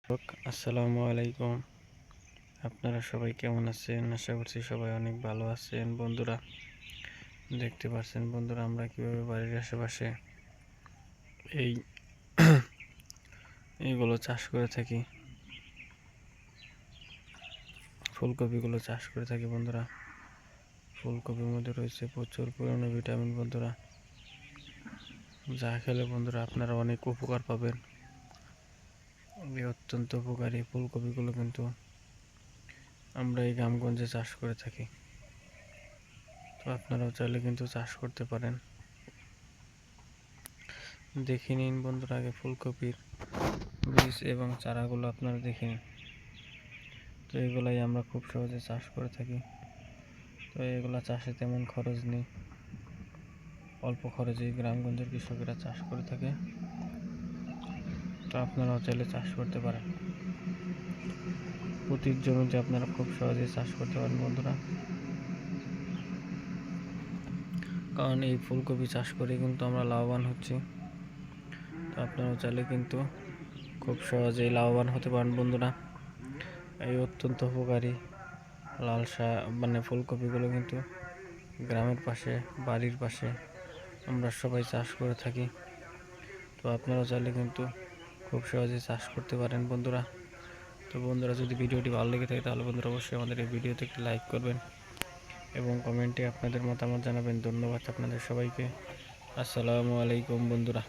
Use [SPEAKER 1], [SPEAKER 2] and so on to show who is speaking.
[SPEAKER 1] আসসালামু আলাইকুম। আপনারা সবাই কেমন আছেন? আশা করছি সবাই অনেক ভালো আছেন। বন্ধুরা, দেখতে পাচ্ছেন বন্ধুরা, আমরা কিভাবে বাড়ির আশেপাশে এই এইগুলো চাষ করে থাকি, ফুলকপিগুলো চাষ করে থাকি। বন্ধুরা, ফুলকপির মধ্যে রয়েছে প্রচুর পরিমাণে ভিটামিন। বন্ধুরা, যা খেলে বন্ধুরা আপনারা অনেক উপকার পাবেন। এই অত্যন্ত উপকারী ফুলকপিগুলো কিন্তু আমরা এই গ্রামগঞ্জে চাষ করে থাকি। তো আপনারাও চাইলে কিন্তু চাষ করতে পারেন। দেখে নিন বন্ধুরা, আগে ফুলকপির বীজ এবং চারাগুলো আপনারা দেখে নিন। তো এগুলাই আমরা খুব সহজে চাষ করে থাকি। তো এগুলা চাষে তেমন খরচ নেই, অল্প খরচেই গ্রামগঞ্জের কৃষকেরা চাষ করে থাকে। তো আপনারাও চাইলে চাষ করতে পারেন। প্রতি জমিতে আপনারা খুব সহজেই চাষ করতে পারেন বন্ধুরা, কারণ এই ফুলকপি চাষ করে কিন্তু আমরা লাভবান হচ্ছি। তো আপনারাও চাইলে কিন্তু খুব সহজেই লাভবান হতে পারেন বন্ধুরা। এই অত্যন্ত উপকারী লাল শাক ফুলকপিগুলো কিন্তু গ্রামের পাশে, বাড়ির পাশে আমরা সবাই চাষ করে থাকি। তো আপনারাও চাইলে কিন্তু খুব সহজে চাষ করতে পারেন বন্ধুরা। তো বন্ধুরা, যদি ভিডিওটি ভালো লেগে থাকে তাহলে বন্ধুরা অবশ্যই আমাদের এই ভিডিওতে একটি লাইক করবেন এবং কমেন্টে আপনাদের মতামত জানাবেন। ধন্যবাদ আপনাদের সবাইকে। আসসালামু আলাইকুম বন্ধুরা।